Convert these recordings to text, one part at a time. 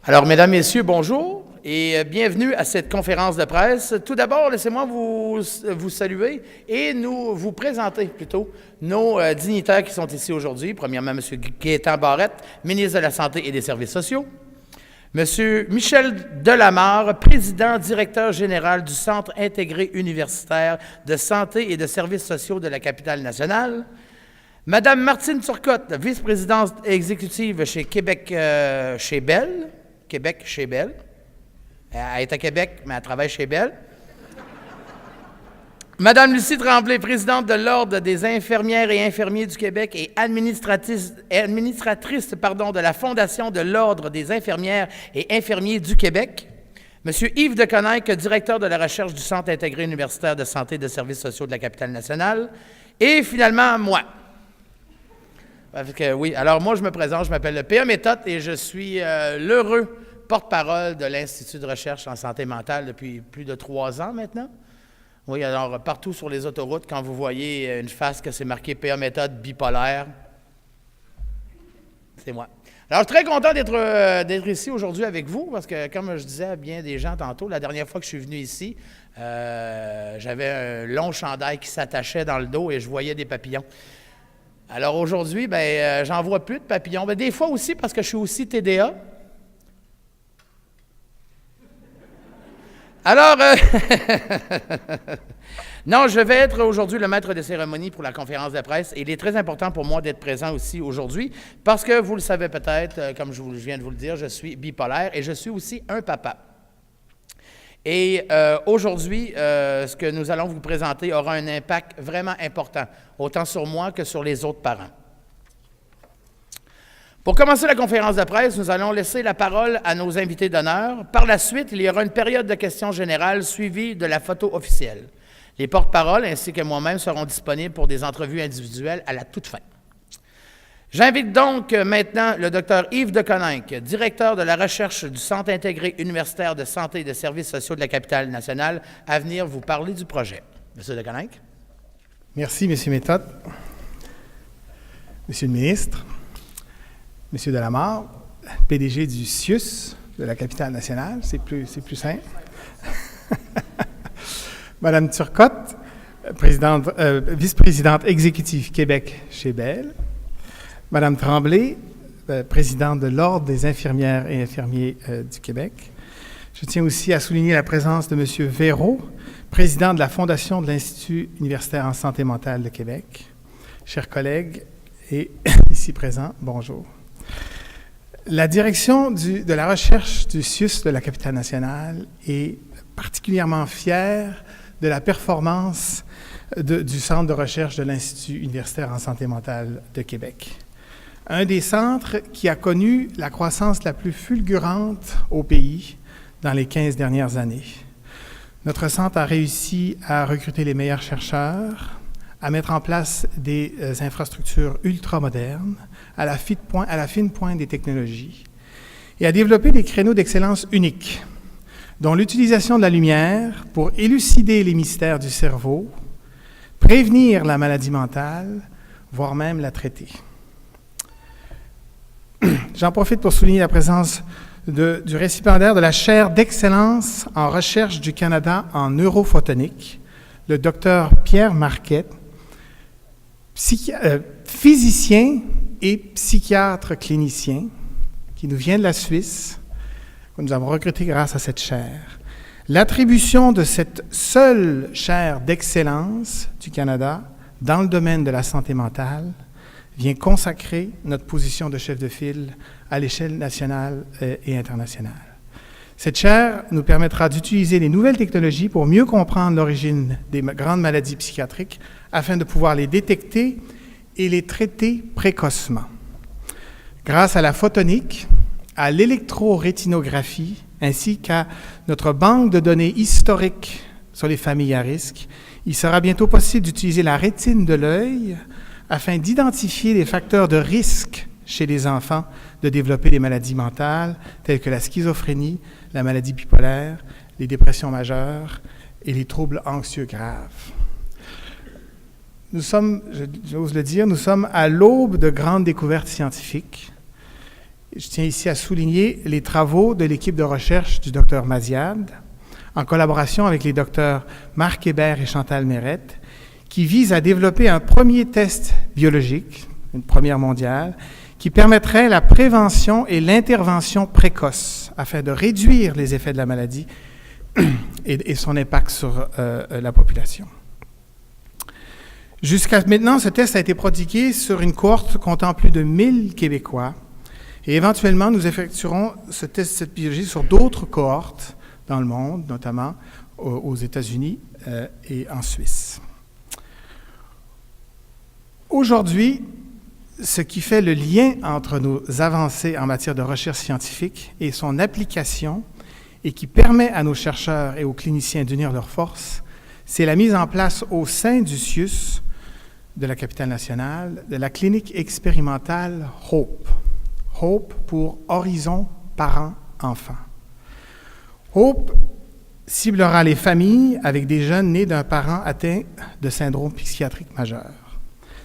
Alors, mesdames, messieurs, bonjour et bienvenue à cette conférence de presse. Tout d'abord, laissez-moi vous saluer et vous présenter plutôt nos dignitaires qui sont ici aujourd'hui. Premièrement, M. Gaétan Barrette, ministre de la Santé et des Services sociaux. M. Michel Delamarre, président directeur général du Centre intégré universitaire de santé et de services sociaux de la capitale nationale. Madame Martine Turcotte, vice-présidente exécutive chez Québec chez Bell. Québec chez Bell. Elle est à Québec, mais elle travaille chez Bell. Madame Lucie Tremblay, présidente de l'Ordre des infirmières et infirmiers du Québec et administratrice de la Fondation de l'Ordre des infirmières et infirmiers du Québec. Monsieur Yves Deconinck, directeur de la recherche du Centre intégré universitaire de santé et de services sociaux de la capitale nationale. Et finalement, moi. Oui, alors moi, je me présente, je m'appelle P.A. Méthode et je suis l'heureux porte-parole de l'Institut de recherche en santé mentale depuis plus de 3 ans maintenant. Oui, alors partout sur les autoroutes, quand vous voyez une face que c'est marqué P.A. Méthode bipolaire, c'est moi. Alors, je suis très content d'être ici aujourd'hui avec vous parce que, comme je disais à bien des gens tantôt, la dernière fois que je suis venu ici, j'avais un long chandail qui s'attachait dans le dos et je voyais des papillons. Alors aujourd'hui, j'en vois plus de papillons. Des fois aussi, parce que je suis aussi TDA. Alors, non, je vais être aujourd'hui le maître de cérémonie pour la conférence de presse. Et il est très important pour moi d'être présent aussi aujourd'hui parce que vous le savez peut-être, comme je viens de vous le dire, je suis bipolaire et je suis aussi un papa. Et aujourd'hui, ce que nous allons vous présenter aura un impact vraiment important, autant sur moi que sur les autres parents. Pour commencer la conférence de presse, nous allons laisser la parole à nos invités d'honneur. Par la suite, il y aura une période de questions générales suivie de la photo officielle. Les porte-paroles ainsi que moi-même seront disponibles pour des entrevues individuelles à la toute fin. J'invite donc maintenant le Dr Yves Deconinck, directeur de la recherche du Centre intégré universitaire de santé et de services sociaux de la capitale nationale, à venir vous parler du projet. Monsieur Deconinck. Merci, M. Méthode. Monsieur le ministre, M. Delamarre, PDG du CIUS de la capitale nationale, c'est plus simple. Madame Turcotte, vice-présidente exécutive Québec chez Bell. Madame Tremblay, présidente de l'Ordre des infirmières et infirmiers du Québec. Je tiens aussi à souligner la présence de M. Véraud, président de la Fondation de l'Institut universitaire en santé mentale de Québec. Chers collègues et ici présents, bonjour. La direction de la recherche du CIUS de la capitale nationale est particulièrement fière de la performance du Centre de recherche de l'Institut universitaire en santé mentale de Québec. Un des centres qui a connu la croissance la plus fulgurante au pays dans les 15 dernières années. Notre centre a réussi à recruter les meilleurs chercheurs, à mettre en place des infrastructures ultramodernes, à la fine pointe des technologies, et à développer des créneaux d'excellence uniques, dont l'utilisation de la lumière pour élucider les mystères du cerveau, prévenir la maladie mentale, voire même la traiter. J'en profite pour souligner la présence du récipiendaire de la chaire d'excellence en recherche du Canada en neurophotonique, le docteur Pierre Marquette, physicien et psychiatre clinicien, qui nous vient de la Suisse, que nous avons recruté grâce à cette chaire. L'attribution de cette seule chaire d'excellence du Canada dans le domaine de la santé mentale vient consacrer notre position de chef de file à l'échelle nationale et internationale. Cette chaire nous permettra d'utiliser les nouvelles technologies pour mieux comprendre l'origine des grandes maladies psychiatriques afin de pouvoir les détecter et les traiter précocement. Grâce à la photonique, à l'électrorétinographie, ainsi qu'à notre banque de données historiques sur les familles à risque, il sera bientôt possible d'utiliser la rétine de l'œil afin d'identifier les facteurs de risque chez les enfants de développer des maladies mentales telles que la schizophrénie, la maladie bipolaire, les dépressions majeures et les troubles anxieux graves. Nous sommes, j'ose le dire, nous sommes à l'aube de grandes découvertes scientifiques Je tiens ici à souligner les travaux de l'équipe de recherche du Dr Maziad, en collaboration avec les docteurs Marc Hébert et Chantal Mérette, qui vise à développer un premier test biologique, une première mondiale, qui permettrait la prévention et l'intervention précoce afin de réduire les effets de la maladie et son impact sur la population. Jusqu'à maintenant, ce test a été prodigué sur une cohorte comptant plus de 1000 Québécois et éventuellement, nous effectuerons cette biologie sur d'autres cohortes dans le monde, notamment aux États-Unis et en Suisse. Aujourd'hui, ce qui fait le lien entre nos avancées en matière de recherche scientifique et son application, et qui permet à nos chercheurs et aux cliniciens d'unir leurs forces, c'est la mise en place au sein du CIUS de la capitale nationale de la clinique expérimentale HOPE. HOPE pour Horizon Parents-Enfants. HOPE ciblera les familles avec des jeunes nés d'un parent atteint de syndrome psychiatrique majeur.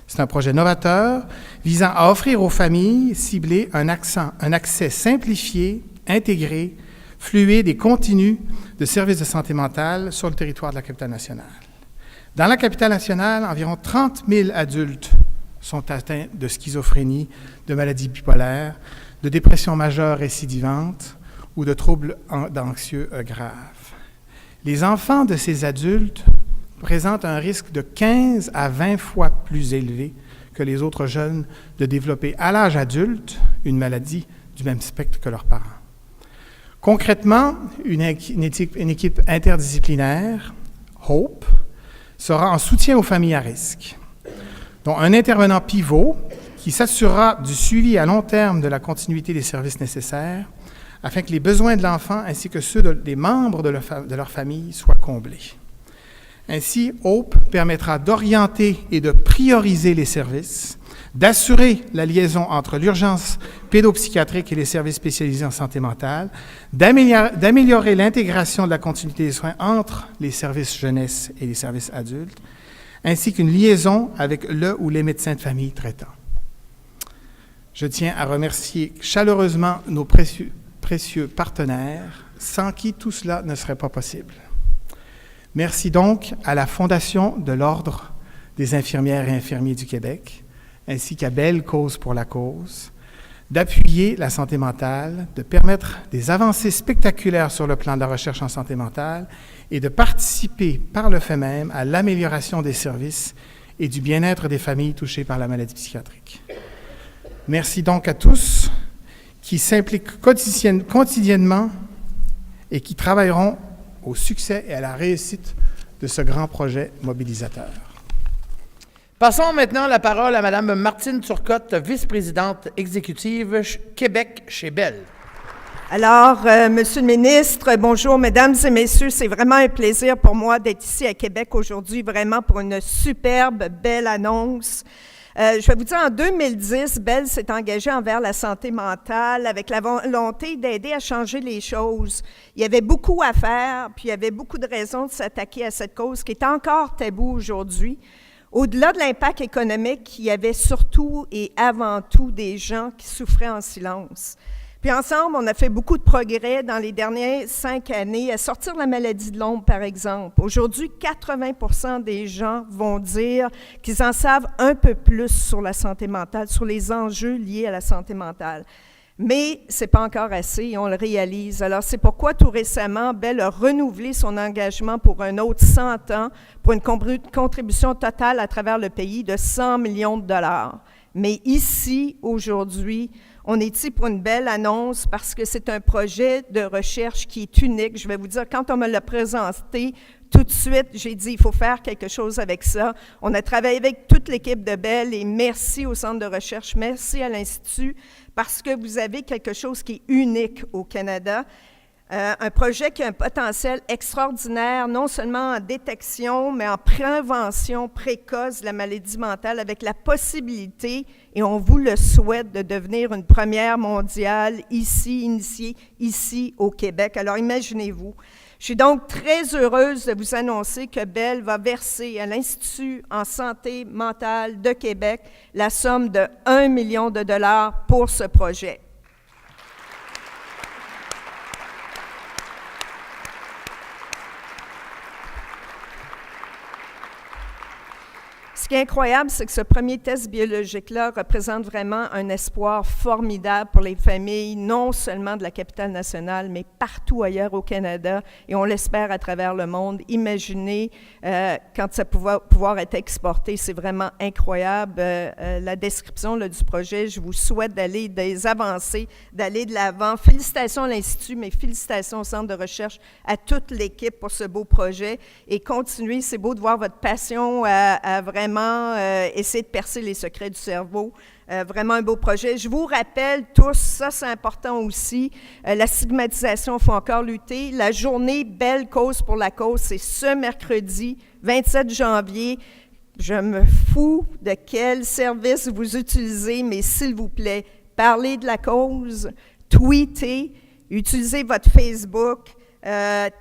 C'est un projet novateur visant à offrir aux familles ciblées un accès simplifié, intégré, fluide et continu de services de santé mentale sur le territoire de la capitale nationale. Dans la capitale nationale, environ 30 000 adultes sont atteints de schizophrénie, de maladies bipolaires, de dépression majeure récidivante ou de troubles anxieux graves. Les enfants de ces adultes présentent un risque de 15 à 20 fois plus élevé que les autres jeunes de développer à l'âge adulte une maladie du même spectre que leurs parents. Concrètement, une équipe interdisciplinaire, HOPE, sera en soutien aux familles à risque, dont un intervenant pivot qui s'assurera du suivi à long terme de la continuité des services nécessaires afin que les besoins de l'enfant ainsi que ceux des membres de leur famille soient comblés. Ainsi, HOPE permettra d'orienter et de prioriser les services, d'assurer la liaison entre l'urgence pédopsychiatrique et les services spécialisés en santé mentale, d'améliorer l'intégration de la continuité des soins entre les services jeunesse et les services adultes, ainsi qu'une liaison avec le ou les médecins de famille traitants. Je tiens à remercier chaleureusement nos précieux partenaires, sans qui tout cela ne serait pas possible. Merci donc à la Fondation de l'Ordre des infirmières et infirmiers du Québec, ainsi qu'à Belle Cause pour la cause, d'appuyer la santé mentale, de permettre des avancées spectaculaires sur le plan de la recherche en santé mentale et de participer par le fait même à l'amélioration des services et du bien-être des familles touchées par la maladie psychiatrique. Merci donc à tous qui s'impliquent quotidiennement et qui travailleront au succès et à la réussite de ce grand projet mobilisateur. Passons maintenant la parole à Mme Martine Turcotte, vice-présidente exécutive Québec chez Bell. Alors, Monsieur le ministre, bonjour, Mesdames et Messieurs, c'est vraiment un plaisir pour moi d'être ici à Québec aujourd'hui, vraiment pour une superbe, belle annonce. Je vais vous dire, en 2010, Bell s'est engagé envers la santé mentale avec la volonté d'aider à changer les choses. Il y avait beaucoup à faire, puis il y avait beaucoup de raisons de s'attaquer à cette cause qui est encore tabou aujourd'hui. Au-delà de l'impact économique, il y avait surtout et avant tout des gens qui souffraient en silence. Puis ensemble, on a fait beaucoup de progrès dans les dernières 5 années à sortir de la maladie de l'ombre, par exemple. Aujourd'hui, 80% des gens vont dire qu'ils en savent un peu plus sur la santé mentale, sur les enjeux liés à la santé mentale. Mais ce n'est pas encore assez et on le réalise. Alors, c'est pourquoi tout récemment, Bell a renouvelé son engagement pour un autre 100 ans pour une contribution totale à travers le pays de 100 millions de dollars. Mais ici, aujourd'hui, on est ici pour une belle annonce parce que c'est un projet de recherche qui est unique. Je vais vous dire, quand on me l'a présenté, tout de suite, j'ai dit, il faut faire quelque chose avec ça. On a travaillé avec toute l'équipe de Bell et merci au Centre de recherche, merci à l'Institut, parce que vous avez quelque chose qui est unique au Canada. Un projet qui a un potentiel extraordinaire, non seulement en détection, mais en prévention précoce de la maladie mentale, avec la possibilité, et on vous le souhaite, de devenir une première mondiale ici, initiée ici au Québec. Alors imaginez-vous. Je suis donc très heureuse de vous annoncer que Bell va verser à l'Institut en santé mentale de Québec la somme de 1 million de dollars pour ce projet. Ce qui est incroyable, c'est que ce premier test biologique-là représente vraiment un espoir formidable pour les familles, non seulement de la capitale nationale, mais partout ailleurs au Canada, et on l'espère à travers le monde. Imaginez quand ça va pouvoir être exporté, c'est vraiment incroyable. La description là, du projet, je vous souhaite d'aller des avancées, d'aller de l'avant. Félicitations à l'Institut, mais félicitations au Centre de recherche, à toute l'équipe pour ce beau projet, et continuez, c'est beau de voir votre passion à vraiment essayer de percer les secrets du cerveau. Vraiment un beau projet. Je vous rappelle tous, ça c'est important aussi, la stigmatisation, il faut encore lutter. La journée Belle cause pour la cause, c'est ce mercredi, 27 janvier. Je me fous de quel service vous utilisez, mais s'il vous plaît, parlez de la cause, tweetez, utilisez votre Facebook,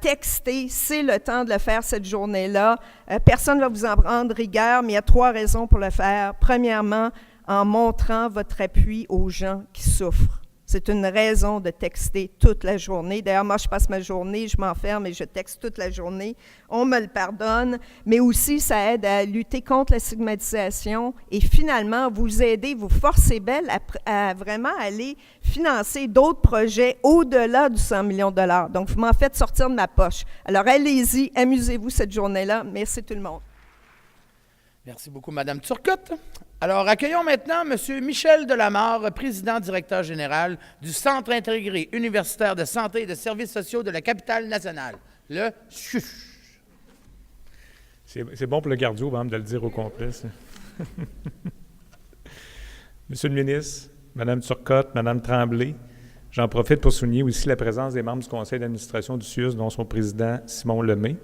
textez, c'est le temps de le faire cette journée-là. Personne ne va vous en prendre rigueur, mais il y a 3 raisons pour le faire. Premièrement, en montrant votre appui aux gens qui souffrent. C'est une raison de texter toute la journée. D'ailleurs, moi, je passe ma journée, je m'enferme et je texte toute la journée. On me le pardonne, mais aussi, ça aide à lutter contre la stigmatisation et finalement, vous aider, vous forcer Belle à vraiment aller financer d'autres projets au-delà du 100 millions de $. Donc, vous m'en faites sortir de ma poche. Alors, allez-y, amusez-vous cette journée-là. Merci tout le monde. Merci beaucoup, Mme Turcotte. Alors, accueillons maintenant M. Michel Delamarre, président-directeur général du Centre intégré universitaire de santé et de services sociaux de la capitale nationale, le CHUSH. C'est bon pour le cardio, par exemple, de le dire au complet. Monsieur le ministre, Mme Turcotte, Mme Tremblay, j'en profite pour souligner aussi la présence des membres du conseil d'administration du CIUS, dont son président Simon Lemay.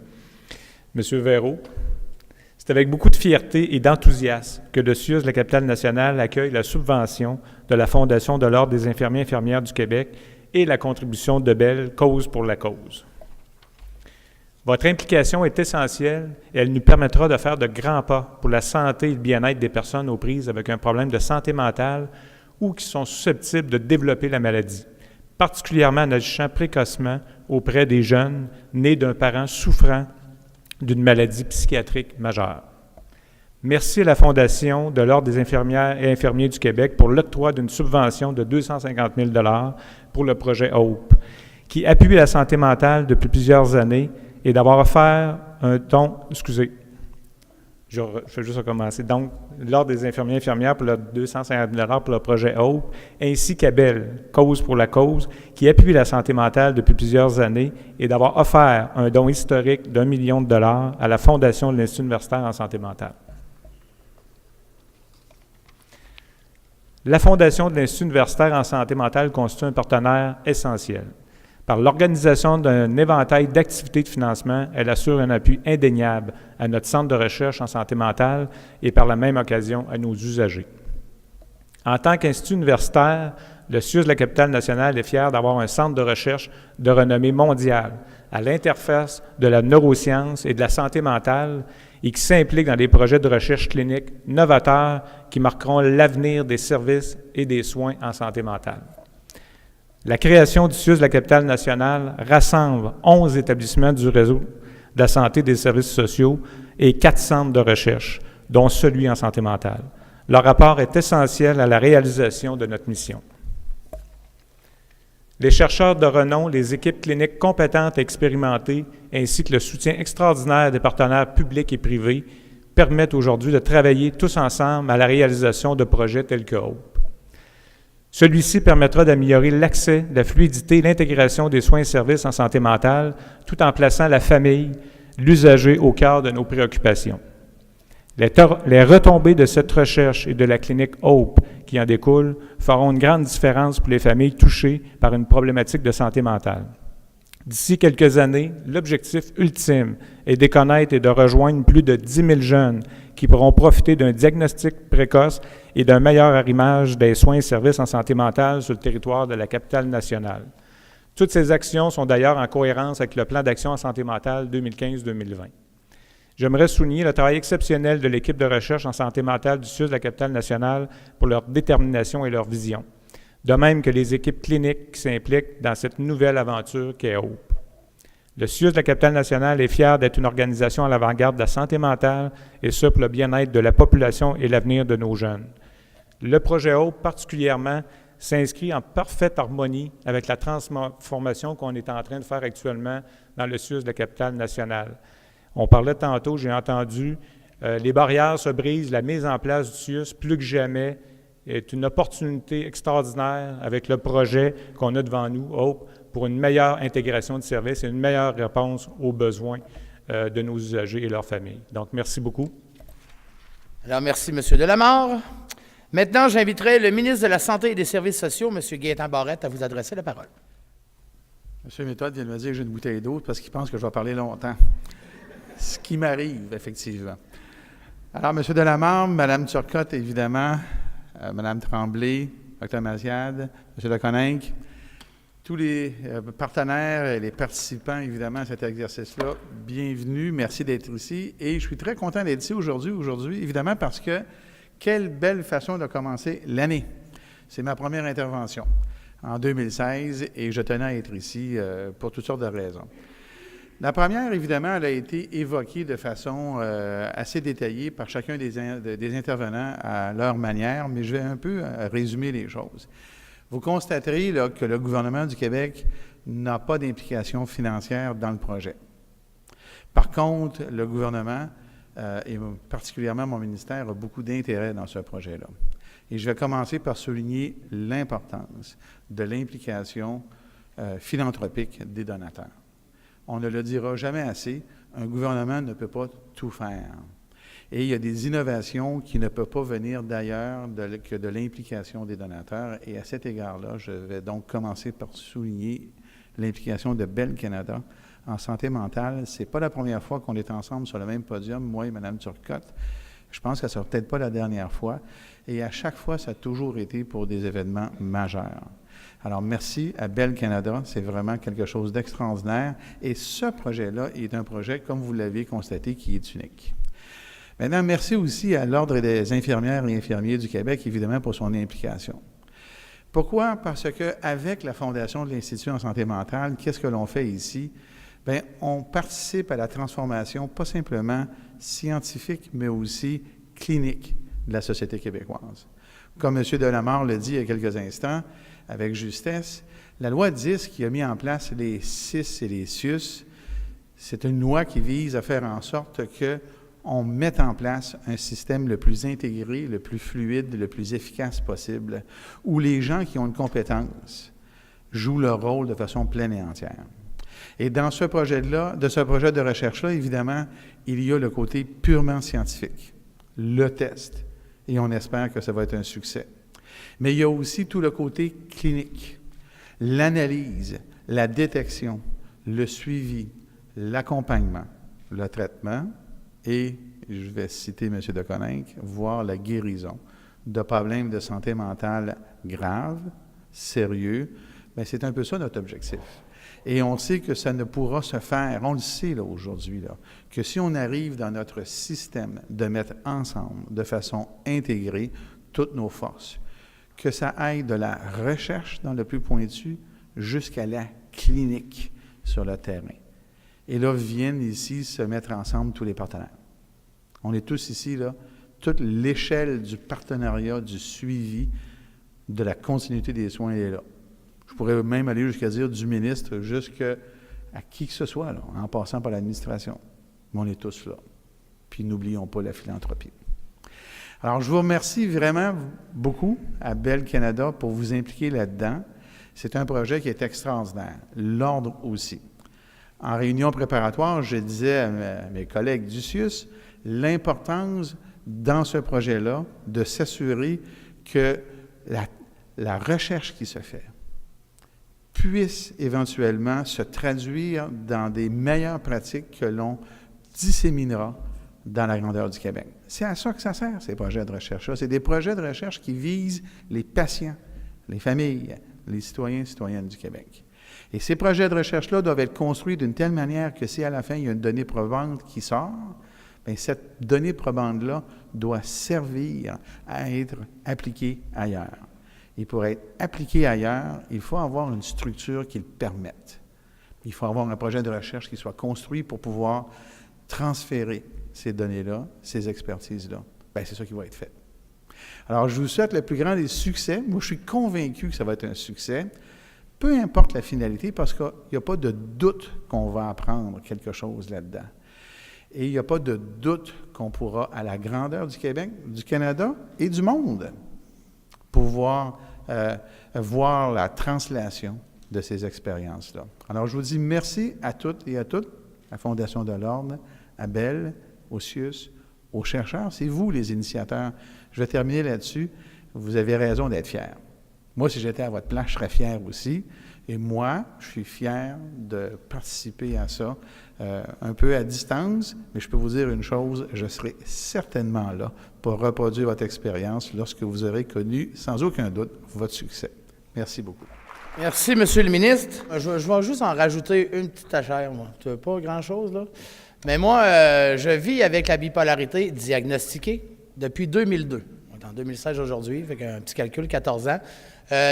Monsieur Véro, c'est avec beaucoup de fierté et d'enthousiasme que le CIUS de la capitale nationale accueille la subvention de la Fondation de l'Ordre des infirmiers et infirmières du Québec et la contribution de Belle Cause pour la cause. Votre implication est essentielle et elle nous permettra de faire de grands pas pour la santé et le bien-être des personnes aux prises avec un problème de santé mentale ou qui sont susceptibles de développer la maladie, particulièrement en agissant précocement auprès des jeunes nés d'un parent souffrant d'une maladie psychiatrique majeure. Merci à la Fondation de l'Ordre des infirmières et infirmiers du Québec pour l'octroi d'une subvention de 250 000 $ pour le projet HOPE, qui appuie la santé mentale depuis plusieurs années et d'avoir offert un don, je vais juste recommencer. Donc, l'Ordre des infirmiers et infirmières pour le 250 000 $ pour le projet HOPE, ainsi qu'à Belle, Cause pour la cause, qui appuie la santé mentale depuis plusieurs années, et d'avoir offert un don historique d'1 million de $ à la Fondation de l'Institut universitaire en santé mentale. La Fondation de l'Institut universitaire en santé mentale constitue un partenaire essentiel. Par l'organisation d'un éventail d'activités de financement, elle assure un appui indéniable à notre centre de recherche en santé mentale et par la même occasion à nos usagers. En tant qu'institut universitaire, le CIUS de la capitale nationale est fier d'avoir un centre de recherche de renommée mondiale à l'interface de la neuroscience et de la santé mentale et qui s'implique dans des projets de recherche clinique novateurs qui marqueront l'avenir des services et des soins en santé mentale. La création du CIUS de la capitale nationale rassemble 11 établissements du réseau de la santé et des services sociaux et 4 centres de recherche, dont celui en santé mentale. Leur apport est essentiel à la réalisation de notre mission. Les chercheurs de renom, les équipes cliniques compétentes et expérimentées, ainsi que le soutien extraordinaire des partenaires publics et privés permettent aujourd'hui de travailler tous ensemble à la réalisation de projets tels que HOPE. Celui-ci permettra d'améliorer l'accès, la fluidité et l'intégration des soins et services en santé mentale, tout en plaçant la famille, l'usager au cœur de nos préoccupations. Les retombées de cette recherche et de la clinique HOPE qui en découle feront une grande différence pour les familles touchées par une problématique de santé mentale. D'ici quelques années, l'objectif ultime est de connaître et de rejoindre plus de 10 000 jeunes qui pourront profiter d'un diagnostic précoce et d'un meilleur arrimage des soins et services en santé mentale sur le territoire de la capitale nationale. Toutes ces actions sont d'ailleurs en cohérence avec le plan d'action en santé mentale 2015-2020. J'aimerais souligner le travail exceptionnel de l'équipe de recherche en santé mentale du CIUS de la capitale nationale pour leur détermination et leur vision, de même que les équipes cliniques qui s'impliquent dans cette nouvelle aventure qu'est HOPE. Le CIUS de la Capitale-Nationale est fier d'être une organisation à l'avant-garde de la santé mentale, et ce, pour le bien-être de la population et l'avenir de nos jeunes. Le projet HOPE, particulièrement, s'inscrit en parfaite harmonie avec la transformation qu'on est en train de faire actuellement dans le CIUS de la Capitale-Nationale. On parlait tantôt, j'ai entendu, les barrières se brisent, la mise en place du CIUS, plus que jamais, est une opportunité extraordinaire avec le projet qu'on a devant nous, HOPE, pour une meilleure intégration de services et une meilleure réponse aux besoins de nos usagers et leurs familles. Donc, merci beaucoup. Alors, merci, M. Delamare. Maintenant, j'inviterai le ministre de la Santé et des Services sociaux, M. Gaétan Barrette, à vous adresser la parole. M. Méthode vient de me dire que j'ai une bouteille d'eau parce qu'il pense que je vais parler longtemps. Ce qui m'arrive, effectivement. Alors, M. Delamare, Mme Turcotte, évidemment, Mme Tremblay, Dr. Maziad, M. Deconinck, tous les partenaires et les participants, évidemment, à cet exercice-là, bienvenue, merci d'être ici. Et je suis très content d'être ici aujourd'hui, évidemment, parce que quelle belle façon de commencer l'année. C'est ma première intervention en 2016 et je tenais à être ici pour toutes sortes de raisons. La première, évidemment, elle a été évoquée de façon assez détaillée par chacun des intervenants à leur manière, mais je vais un peu résumer les choses. Vous constaterez là, que le gouvernement du Québec n'a pas d'implication financière dans le projet. Par contre, le gouvernement, et particulièrement mon ministère, a beaucoup d'intérêt dans ce projet-là. Et je vais commencer par souligner l'importance de l'implication philanthropique des donateurs. On ne le dira jamais assez, un gouvernement ne peut pas tout faire. Et il y a des innovations qui ne peuvent pas venir d'ailleurs que de l'implication des donateurs. Et à cet égard-là, je vais donc commencer par souligner l'implication de Bell Canada en santé mentale. Ce n'est pas la première fois qu'on est ensemble sur le même podium, moi et Mme Turcotte. Je pense que ce ne sera peut-être pas la dernière fois. Et à chaque fois, ça a toujours été pour des événements majeurs. Alors, merci à Bell Canada. C'est vraiment quelque chose d'extraordinaire. Et ce projet-là est un projet, comme vous l'avez constaté, qui est unique. Maintenant, merci aussi à l'Ordre des infirmières et infirmiers du Québec, évidemment, pour son implication. Pourquoi? Parce qu'avec la Fondation de l'Institut en santé mentale, qu'est-ce que l'on fait ici? Bien, on participe à la transformation, pas simplement scientifique, mais aussi clinique de la société québécoise. Comme M. Delamare l'a dit il y a quelques instants, avec justesse, la loi 10 qui a mis en place les CIS et les CIUS, c'est une loi qui vise à faire en sorte qu'on mette en place un système le plus intégré, le plus fluide, le plus efficace possible, où les gens qui ont une compétence jouent leur rôle de façon pleine et entière. Et dans ce projet-là, de ce projet de recherche-là, évidemment, il y a le côté purement scientifique, le test, et on espère que ça va être un succès. Mais il y a aussi tout le côté clinique, l'analyse, la détection, le suivi, l'accompagnement, le traitement et, je vais citer M. Deconinck, voire la guérison de problèmes de santé mentale graves, sérieux. Bien, c'est un peu ça notre objectif. Et on sait que ça ne pourra se faire, on le sait là aujourd'hui, là, que si on arrive dans notre système de mettre ensemble, de façon intégrée, toutes nos forces, que ça aille de la recherche dans le plus pointu jusqu'à la clinique sur le terrain. Et là, viennent ici se mettre ensemble tous les partenaires. On est tous ici, là, toute l'échelle du partenariat, du suivi, de la continuité des soins est là. Je pourrais même aller jusqu'à dire du ministre jusqu'à qui que ce soit, là, en passant par l'administration. Mais on est tous là. Puis n'oublions pas la philanthropie. Alors, je vous remercie vraiment beaucoup à Bell Canada pour vous impliquer là-dedans. C'est un projet qui est extraordinaire. L'ordre aussi. En réunion préparatoire, je disais à mes collègues du CIUS l'importance dans ce projet-là de s'assurer que la recherche qui se fait puisse éventuellement se traduire dans des meilleures pratiques que l'on disséminera dans la grandeur du Québec. C'est à ça que ça sert, ces projets de recherche-là. C'est des projets de recherche qui visent les patients, les familles, les citoyens et citoyennes du Québec. Et ces projets de recherche-là doivent être construits d'une telle manière que si à la fin, il y a une donnée probante qui sort, bien, cette donnée probante-là doit servir à être appliquée ailleurs. Et pour être appliqué ailleurs, il faut avoir une structure qui le permette. Il faut avoir un projet de recherche qui soit construit pour pouvoir transférer ces données-là, ces expertises-là. Bien, c'est ça qui va être fait. Alors, je vous souhaite le plus grand des succès. Moi, je suis convaincu que ça va être un succès, peu importe la finalité, parce qu'il n'y a pas de doute qu'on va apprendre quelque chose là-dedans. Et il n'y a pas de doute qu'on pourra, à la grandeur du Québec, du Canada et du monde, pouvoir voir la translation de ces expériences-là. Alors, je vous dis merci à toutes et à toutes, à la Fondation de l'Ordre, à Bell, au CIUS, aux chercheurs. C'est vous, les initiateurs. Je vais terminer là-dessus. Vous avez raison d'être fiers. Moi, si j'étais à votre place, je serais fier aussi. Et moi, je suis fier de participer à ça, un peu à distance, mais je peux vous dire une chose, je serai certainement là pour reproduire votre expérience lorsque vous aurez connu, sans aucun doute, votre succès. Merci beaucoup. Merci, Monsieur le ministre. Je vais juste en rajouter une petite achère, moi. C'est pas grand-chose, là. Mais moi, je vis avec la bipolarité diagnostiquée depuis 2002. On est en 2016 aujourd'hui, fait qu'un petit calcul, 14 ans.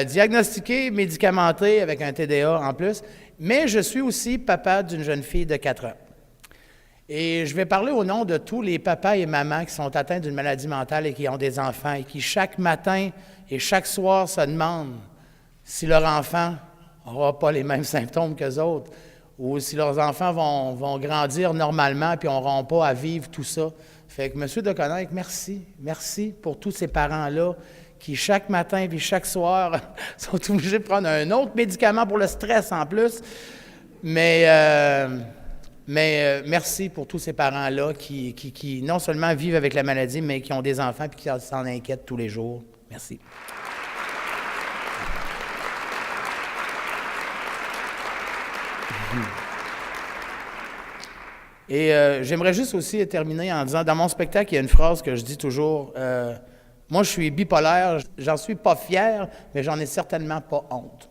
Diagnostiqué, médicamenté avec un TDA en plus, mais je suis aussi papa d'une jeune fille de 4 ans. Et je vais parler au nom de tous les papas et mamans qui sont atteints d'une maladie mentale et qui ont des enfants et qui chaque matin et chaque soir se demandent si leur enfant n'aura pas les mêmes symptômes qu'eux autres ou si leurs enfants vont grandir normalement et n'auront pas à vivre tout ça. Fait que, M. Deconinck, merci. Merci pour tous ces parents-là qui, chaque matin et chaque soir, sont obligés de prendre un autre médicament pour le stress en plus. Mais merci pour tous ces parents-là qui non seulement vivent avec la maladie, mais qui ont des enfants et qui s'en inquiètent tous les jours. Merci. Et j'aimerais juste aussi terminer en disant, dans mon spectacle, il y a une phrase que je dis toujours, moi je suis bipolaire, j'en suis pas fier, mais j'en ai certainement pas honte.